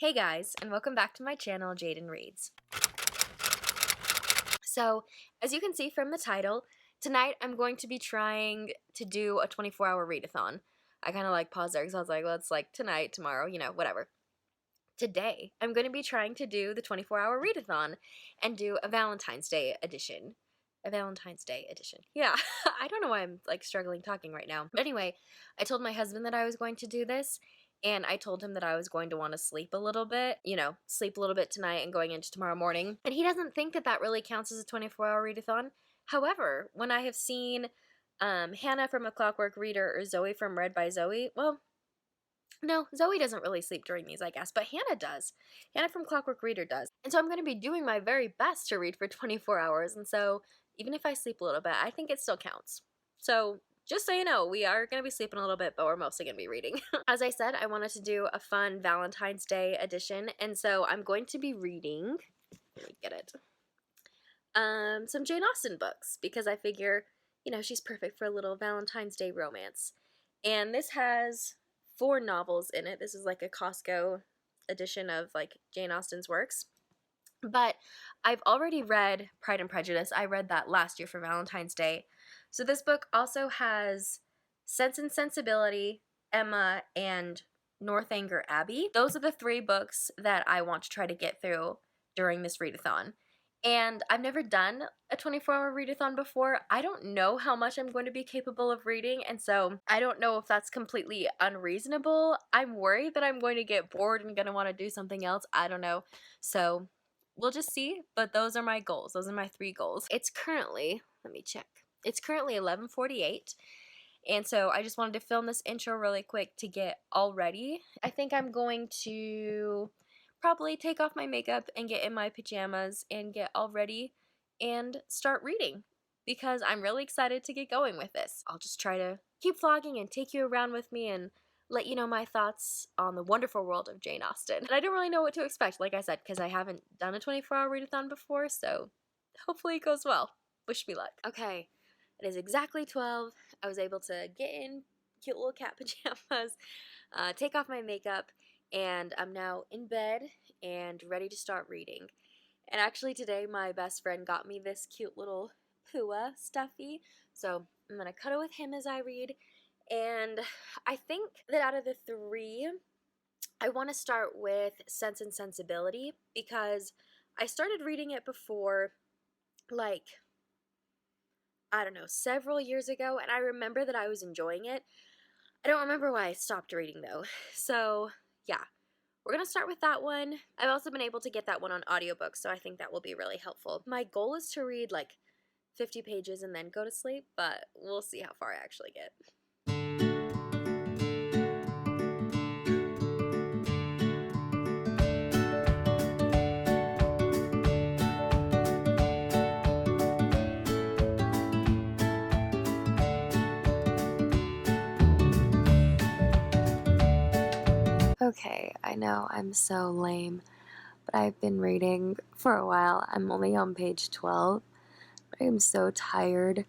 Hey guys, and welcome back to my channel, Jayden.reads. So, as you can see from the title, tonight I'm going to be trying to do a 24-hour read-a-thon. I kind of paused there because I was like, well, it's tonight, tomorrow, whatever. Today, I'm going to be trying to do the 24-hour read-a-thon and do a Valentine's Day edition. A Valentine's Day edition. Yeah, I don't know why I'm struggling talking right now. But anyway, I told my husband that I was going to do this, and I told him that I was going to want to sleep a little bit, sleep a little bit tonight and going into tomorrow morning. And he doesn't think that that really counts as a 24-hour readathon. However, when I have seen Hannah from A Clockwork Reader or Zoe from Read by Zoe, well, no, Zoe doesn't really sleep during these, I guess, but Hannah does. Hannah from Clockwork Reader does. And so I'm going to be doing my very best to read for 24 hours, and so even if I sleep a little bit, I think it still counts. So just so you know, we are going to be sleeping a little bit, but we're mostly going to be reading. As I said, I wanted to do a fun Valentine's Day edition, and so I'm going to be reading, let me get it, some Jane Austen books, because I figure, she's perfect for a little Valentine's Day romance. And this has 4 novels in it. This is like a Costco edition of Jane Austen's works. But I've already read Pride and Prejudice. I read that last year for Valentine's Day. So this book also has Sense and Sensibility, Emma, and Northanger Abbey. Those are the 3 books that I want to try to get through during this readathon. And I've never done a 24-hour readathon before. I don't know how much I'm going to be capable of reading, and so I don't know if that's completely unreasonable. I'm worried that I'm going to get bored and going to want to do something else. I don't know. So we'll just see, but those are my goals. Those are my 3 goals. It's currently, let me check. It's currently 11:48. And so I just wanted to film this intro really quick to get all ready. I think I'm going to probably take off my makeup and get in my pajamas and get all ready and start reading because I'm really excited to get going with this. I'll just try to keep vlogging and take you around with me and let you know my thoughts on the wonderful world of Jane Austen. And I don't really know what to expect, like I said, because I haven't done a 24-hour readathon before, so hopefully it goes well. Wish me luck. Okay, it is exactly 12. I was able to get in cute little cat pajamas, take off my makeup, and I'm now in bed and ready to start reading. And actually today my best friend got me this cute little Pua stuffy, so I'm going to cuddle with him as I read. And I think that out of the 3, I want to start with Sense and Sensibility because I started reading it before, I don't know, several years ago, and I remember that I was enjoying it. I don't remember why I stopped reading though. So yeah, we're going to start with that one. I've also been able to get that one on audiobook, so I think that will be really helpful. My goal is to read 50 pages and then go to sleep, but we'll see how far I actually get. Okay, I know I'm so lame, but I've been reading for a while. I'm only on page 12. I am so tired.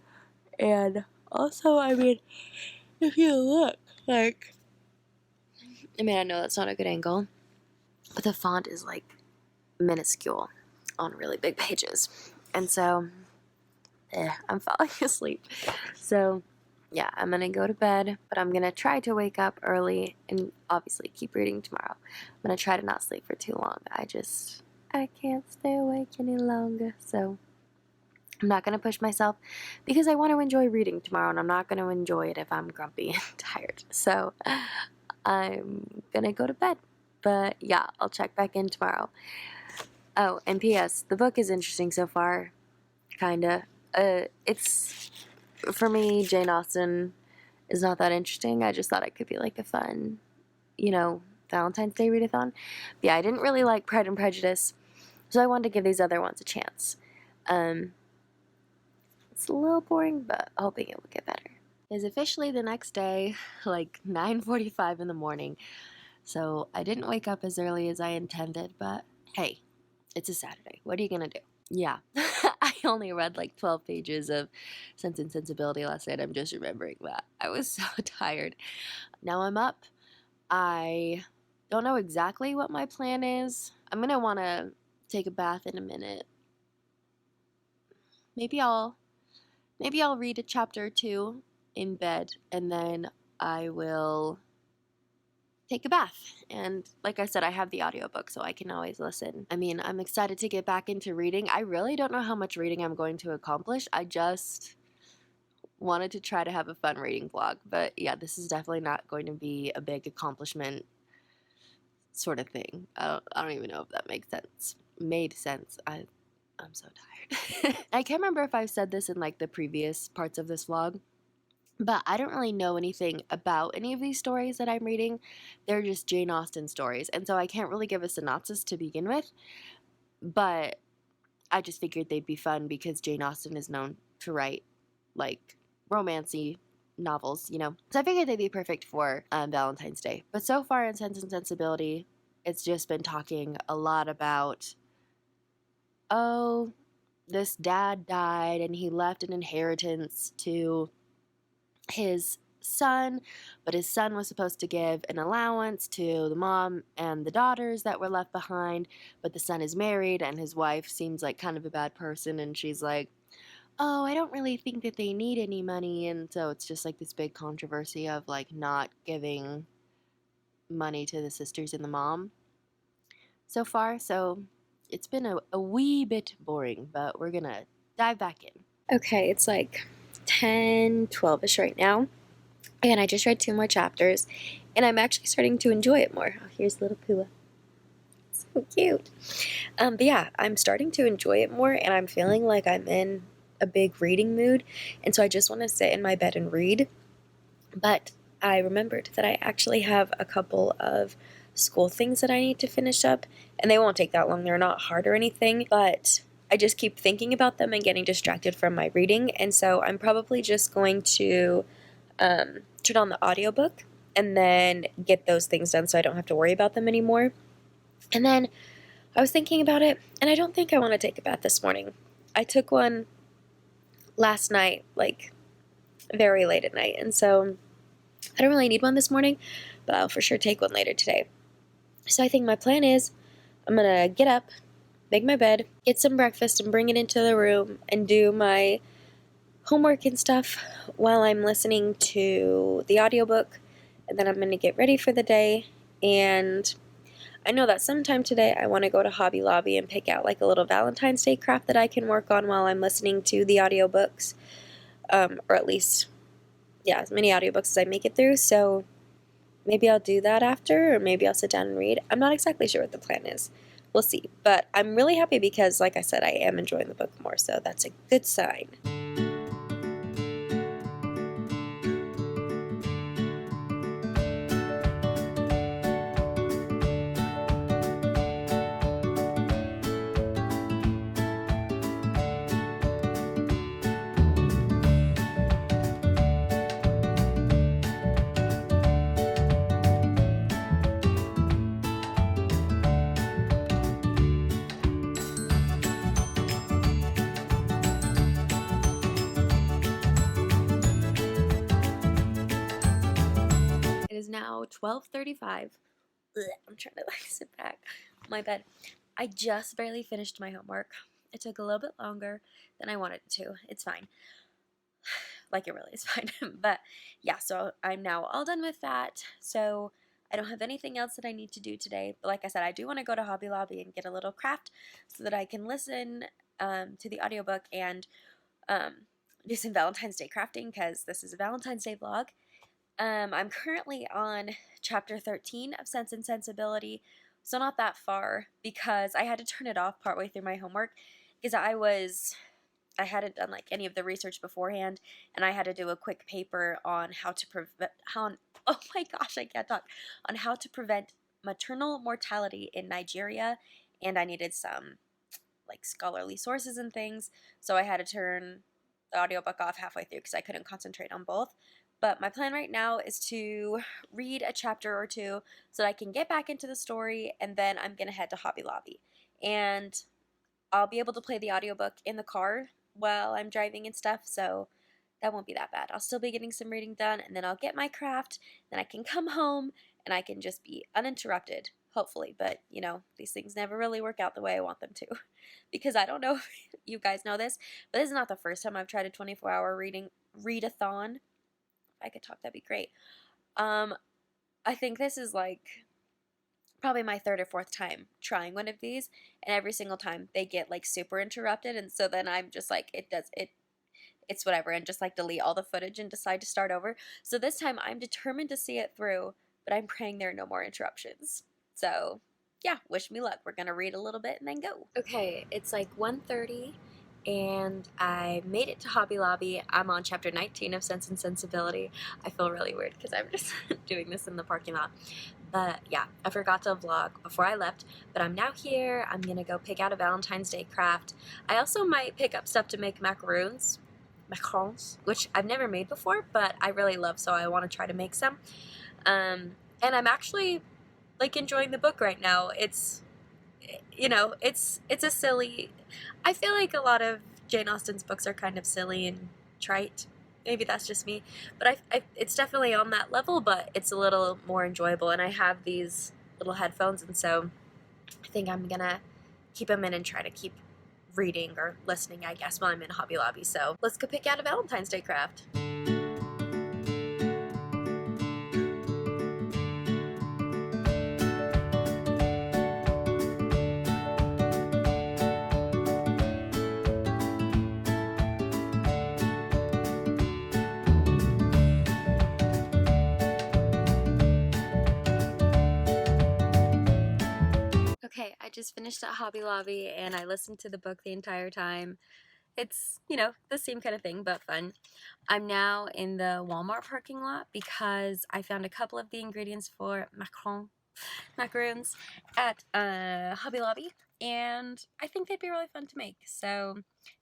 And also, if you look, I know that's not a good angle, but the font is minuscule on really big pages. And so, I'm falling asleep. So, yeah, I'm gonna go to bed, but I'm gonna try to wake up early and obviously keep reading tomorrow. I'm gonna try to not sleep for too long. I can't stay awake any longer, so I'm not gonna push myself because I want to enjoy reading tomorrow, and I'm not gonna enjoy it if I'm grumpy and tired. So I'm gonna go to bed, but yeah, I'll check back in tomorrow. Oh, and P.S. the book is interesting so far, kinda. It's, for me, Jane Austen is not that interesting. I just thought it could be a fun, Valentine's Day readathon. But yeah, I didn't really like Pride and Prejudice, so I wanted to give these other ones a chance. It's a little boring, but hoping it will get better. It's officially the next day, 9:45 in the morning, so I didn't wake up as early as I intended, but hey, it's a Saturday. What are you gonna do? Yeah, I only read 12 pages of Sense and Sensibility last night. I'm just remembering that. I was so tired. Now I'm up. I don't know exactly what my plan is. I'm gonna want to take a bath in a minute. Maybe I'll read a chapter or two in bed, and then I will take a bath. And like I said, I have the audiobook, so I can always listen. I mean, I'm excited to get back into reading. I really don't know how much reading I'm going to accomplish. I just wanted to try to have a fun reading vlog. But yeah, this is definitely not going to be a big accomplishment sort of thing. I don't even know if that made sense. I'm so tired. I can't remember if I've said this in like the previous parts of this vlog, but I don't really know anything about any of these stories that I'm reading. They're just Jane Austen stories, and so I can't really give a synopsis to begin with, but I just figured they'd be fun because Jane Austen is known to write like romancy novels, you know. So I figured they'd be perfect for Valentine's Day. But so far in Sense and Sensibility, it's just been talking a lot about, oh, this dad died and he left an inheritance to his son, but his son was supposed to give an allowance to the mom and the daughters that were left behind, but the son is married and his wife seems like kind of a bad person, and she's like, oh, I don't really think that they need any money, and so it's just like this big controversy of like not giving money to the sisters and the mom so far. So it's been a wee bit boring, but we're gonna dive back in. Okay, it's like 10, 12-ish right now, and I just read 2 more chapters, and I'm actually starting to enjoy it more. Oh, here's little Pua. So cute. But yeah, I'm starting to enjoy it more, and I'm feeling like I'm in a big reading mood, and so I just want to sit in my bed and read. But I remembered that I actually have a couple of school things that I need to finish up, and they won't take that long. They're not hard or anything, but I just keep thinking about them and getting distracted from my reading, and so I'm probably just going to turn on the audiobook and then get those things done so I don't have to worry about them anymore. And then I was thinking about it, and I don't think I want to take a bath this morning. I took one last night, like very late at night, and so I don't really need one this morning, but I'll for sure take one later today. So I think my plan is I'm gonna get up, make my bed, get some breakfast, and bring it into the room and do my homework and stuff while I'm listening to the audiobook, and then I'm gonna get ready for the day. And I know that sometime today I want to go to Hobby Lobby and pick out like a little Valentine's Day craft that I can work on while I'm listening to the audiobooks, or at least, yeah, as many audiobooks as I make it through. So maybe I'll do that after, or maybe I'll sit down and read. I'm not exactly sure what the plan is. We'll see. But I'm really happy because, like I said, I am enjoying the book more, so that's a good sign. It is now 12:35. I'm trying to like sit back on my bed. I just barely finished my homework. It took a little bit longer than I wanted it to. It's fine. Like, it really is fine. But yeah, so I'm now all done with that. So I don't have anything else that I need to do today. But like I said, I do want to go to Hobby Lobby and get a little craft so that I can listen to the audiobook and do some Valentine's Day crafting, because this is a Valentine's Day vlog. I'm currently on chapter 13 of Sense and Sensibility, so not that far, because I had to turn it off partway through my homework because I hadn't done like any of the research beforehand, and I had to do a quick paper on how to prevent oh my gosh, I can't talk, on how to prevent maternal mortality in Nigeria, and I needed some like scholarly sources and things, so I had to turn the audiobook off halfway through because I couldn't concentrate on both. But my plan right now is to read a chapter or two so that I can get back into the story, and then I'm going to head to Hobby Lobby. And I'll be able to play the audiobook in the car while I'm driving and stuff, so that won't be that bad. I'll still be getting some reading done, and then I'll get my craft, then I can come home and I can just be uninterrupted, hopefully. But, you know, these things never really work out the way I want them to. Because I don't know if you guys know this, but this is not the first time I've tried a 24-hour read-a-thon. If I could talk, that'd be great. I think this is like probably my third or fourth time trying one of these, and every single time they get like super interrupted, and so then I'm just like, it's whatever, and just like delete all the footage and decide to start over. So this time I'm determined to see it through, but I'm praying there are no more interruptions. So yeah, wish me luck. We're gonna read a little bit and then go. Okay, it's like 1:30 and I made it to Hobby Lobby. I'm on chapter 19 of Sense and Sensibility. I feel really weird because I'm just doing this in the parking lot. But yeah, I forgot to vlog before I left, but I'm now here. I'm gonna go pick out a Valentine's Day craft. I also might pick up stuff to make macarons, which I've never made before, but I really love, so I want to try to make some. And I'm actually like enjoying the book right now. It's, you know, it's a silly, I feel like a lot of Jane Austen's books are kind of silly and trite. Maybe that's just me, but it's definitely on that level, but it's a little more enjoyable, and I have these little headphones, and so I think I'm gonna keep them in and try to keep reading or listening, I guess, while I'm in Hobby Lobby. So let's go pick out a Valentine's Day craft. Okay, I just finished at Hobby Lobby and I listened to the book the entire time. It's, you know, the same kind of thing, but fun. I'm now in the Walmart parking lot because I found a couple of the ingredients for macaroons at Hobby Lobby, and I think they'd be really fun to make. So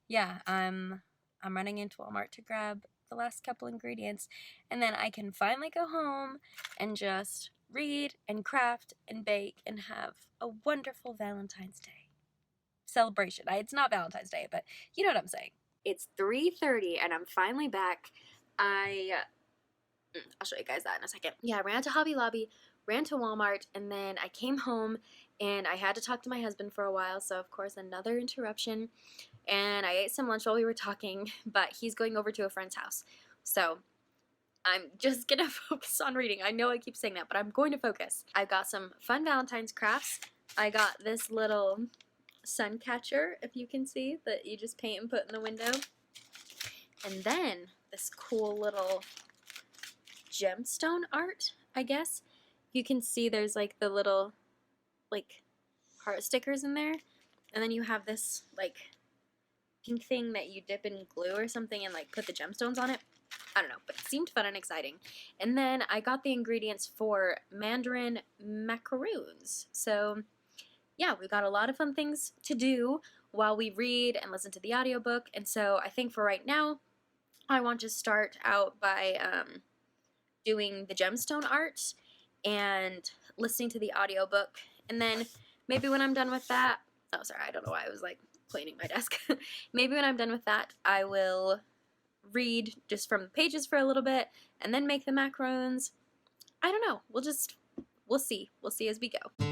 yeah, I'm running into Walmart to grab the last couple ingredients, and then I can finally go home and just read and craft and bake and have a wonderful Valentine's Day celebration. It's not Valentine's Day, but you know what I'm saying. It's 3:30 and I'm finally back. I'll show you guys that in a second. Yeah, I ran to Hobby Lobby, ran to Walmart, and then I came home and I had to talk to my husband for a while, so of course another interruption. And I ate some lunch while we were talking, but he's going over to a friend's house. So I'm just gonna focus on reading. I know I keep saying that, but I'm going to focus. I've got some fun Valentine's crafts. I got this little sun catcher, if you can see, that you just paint and put in the window. And then this cool little gemstone art, I guess. You can see there's like the little like heart stickers in there. And then you have this like pink thing that you dip in glue or something and like put the gemstones on it. I don't know, but it seemed fun and exciting. And then I got the ingredients for mandarin macaroons. So yeah, we've got a lot of fun things to do while we read and listen to the audiobook. And so I think for right now, I want to start out by doing the gemstone art and listening to the audiobook. And then maybe when I'm done with that, oh, sorry, I don't know why I was like cleaning my desk. Maybe when I'm done with that, I will read just from the pages for a little bit and then make the macarons. I don't know. We'll see. We'll see as we go.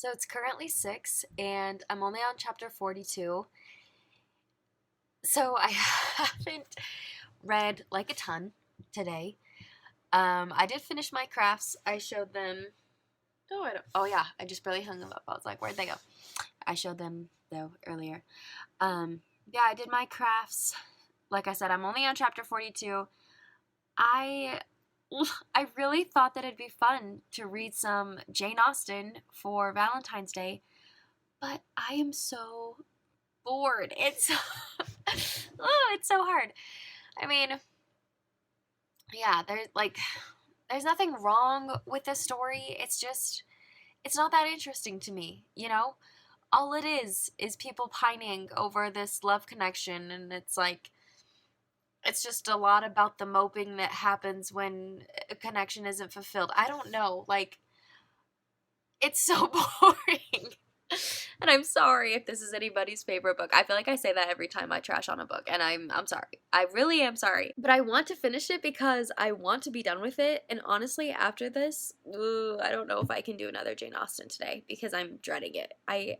So it's currently 6 and I'm only on chapter 42. So I haven't read like a ton today. I did finish my crafts. I showed them Oh, I don't. Oh yeah, I just barely hung them up. I was like, where'd they go? I showed them though earlier. Yeah, I did my crafts. Like I said, I'm only on chapter 42. I I really thought that it'd be fun to read some Jane Austen for Valentine's Day, but I am so bored. It's oh, it's so hard. I mean, yeah, there's nothing wrong with the story. It's just it's not that interesting to me, you know? All it is people pining over this love connection, and it's just a lot about the moping that happens when a connection isn't fulfilled. I don't know, like, it's so boring. And I'm sorry if this is anybody's favorite book. I feel like I say that every time I trash on a book, and I'm sorry. I really am sorry. But I want to finish it because I want to be done with it. And honestly, after this, I don't know if I can do another Jane Austen today because I'm dreading it. I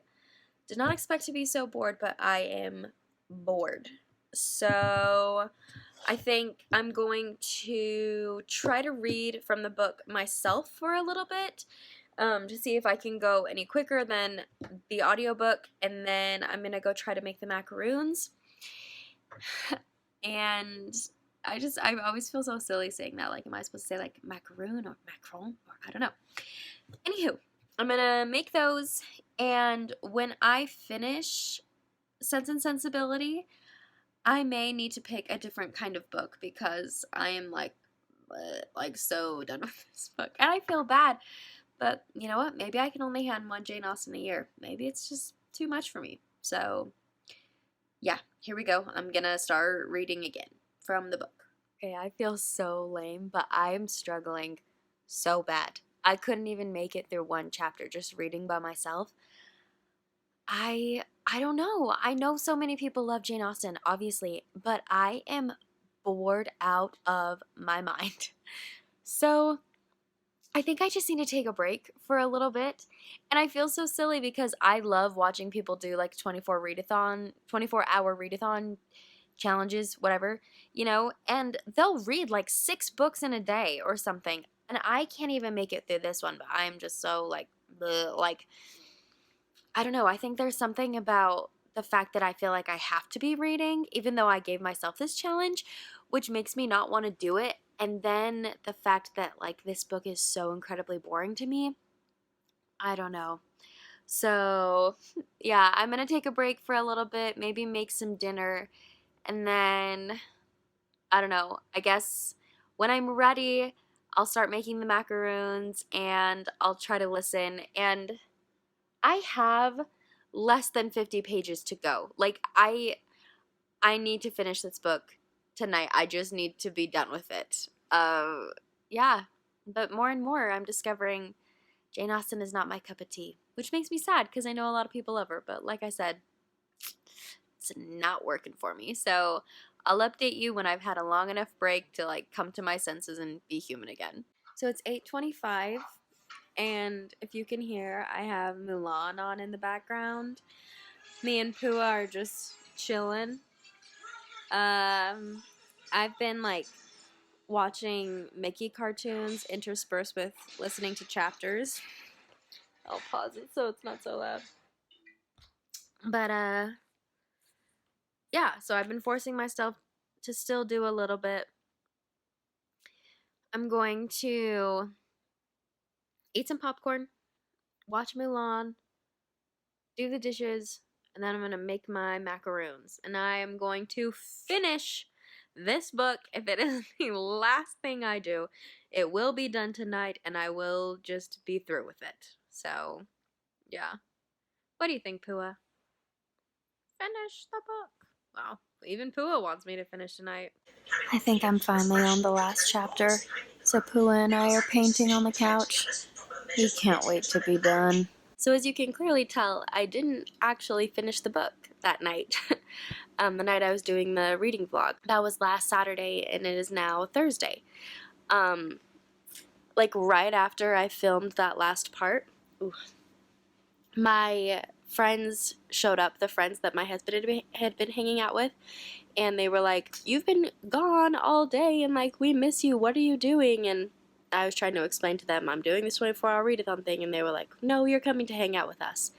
did not expect to be so bored, but I am bored. So I think I'm going to try to read from the book myself for a little bit, to see if I can go any quicker than the audiobook, and then I'm going to go try to make the macaroons. And I always feel so silly saying that. Like, am I supposed to say, like, macaroon or macaron? Or I don't know. Anywho, I'm going to make those, and when I finish Sense and Sensibility, I may need to pick a different kind of book because I am, like so done with this book. And I feel bad. But you know what? Maybe I can only hand one Jane Austen a year. Maybe it's just too much for me. So, yeah, here we go. I'm gonna start reading again from the book. Okay, I feel so lame, but I am struggling so bad. I couldn't even make it through one chapter just reading by myself. I don't know. I know so many people love Jane Austen, obviously, but I am bored out of my mind. So I think I just need to take a break for a little bit. And I feel so silly because I love watching people do like 24-hour readathon challenges, whatever, you know, and they'll read like 6 books in a day or something. And I can't even make it through this one, but I'm just so like, bleh, like, I don't know. I think there's something about the fact that I feel like I have to be reading, even though I gave myself this challenge, which makes me not want to do it. And then the fact that, like, this book is so incredibly boring to me, I don't know. So, yeah, I'm going to take a break for a little bit, maybe make some dinner, and then, I don't know, I guess when I'm ready, I'll start making the macaroons, and I'll try to listen, and I have less than 50 pages to go. Like, I need to finish this book tonight. I just need to be done with it. Yeah. But more and more, I'm discovering Jane Austen is not my cup of tea, which makes me sad because I know a lot of people love her. But like I said, it's not working for me. So I'll update you when I've had a long enough break to like come to my senses and be human again. So it's 8:25, and if you can hear, I have Mulan on in the background. Me and Pua are just chilling. I've been like watching Mickey cartoons interspersed with listening to chapters. I'll pause it so it's not so loud. But yeah, so I've been forcing myself to still do a little bit. I'm going to eat some popcorn, watch Mulan, do the dishes, and then I'm going to make my macaroons. And I am going to finish this book. If it is the last thing I do, it will be done tonight, and I will just be through with it. So, yeah. What do you think, Pua? Finish the book. Wow. Even Pua wants me to finish tonight. I think I'm finally on the last chapter. So Pua and I are painting on the couch. We can't wait to be done. So as you can clearly tell, I didn't actually finish the book that night. The night I was doing the reading vlog. That was last Saturday, and it is now Thursday. Like right after I filmed that last part, my friends showed up, the friends that my husband had been hanging out with, and they were like, "You've been gone all day, and like we miss you. What are you doing?" And I was trying to explain to them I'm doing this 24-hour readathon thing, and they were like, no, you're coming to hang out with us.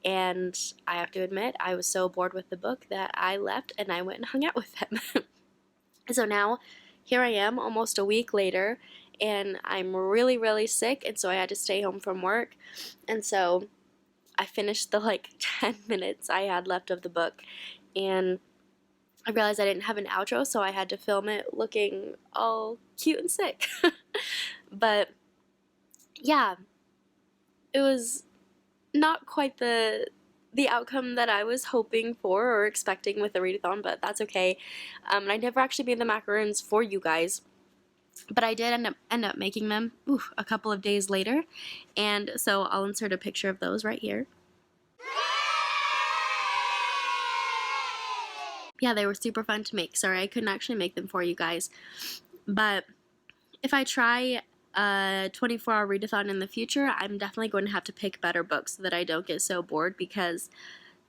And I have to admit, I was so bored with the book that I left and I went and hung out with them. So now, here I am almost a week later, and I'm really, really sick, and so I had to stay home from work. And so I finished the like 10 minutes I had left of the book, and I realized I didn't have an outro, so I had to film it looking all cute and sick. But yeah, it was not quite the outcome that I was hoping for or expecting with the readathon, but that's okay. And I never actually made the macaroons for you guys, but I did end up making them a couple of days later, and so I'll insert a picture of those right here. Yeah, they were super fun to make. Sorry, I couldn't actually make them for you guys, but if I try a 24-hour readathon in the future, I'm definitely going to have to pick better books so that I don't get so bored, because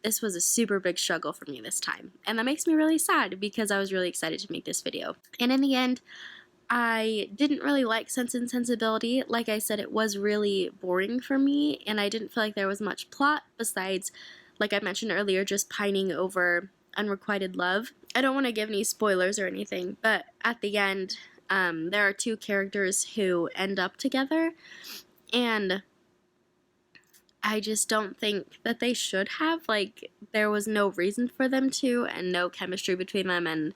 this was a super big struggle for me this time. And that makes me really sad because I was really excited to make this video. And in the end, I didn't really like Sense and Sensibility. Like I said, it was really boring for me, and I didn't feel like there was much plot besides, like I mentioned earlier, just pining over unrequited love. I don't want to give any spoilers or anything, but at the end, there are two characters who end up together, and I just don't think that they should have. Like, there was no reason for them to, and no chemistry between them, and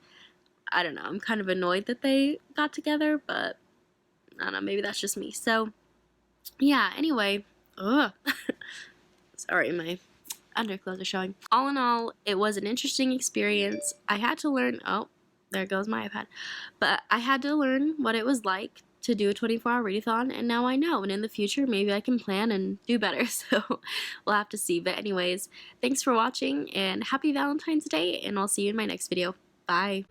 I don't know, I'm kind of annoyed that they got together, but I don't know, maybe that's just me. So, yeah, anyway, sorry, my underclothes are showing. All in all, it was an interesting experience. I had to learn, oh, there goes my iPad, but I had to learn what it was like to do a 24-hour readathon, and now I know, and in the future, maybe I can plan and do better, so we'll have to see. But anyways, thanks for watching, and happy Valentine's Day, and I'll see you in my next video. Bye!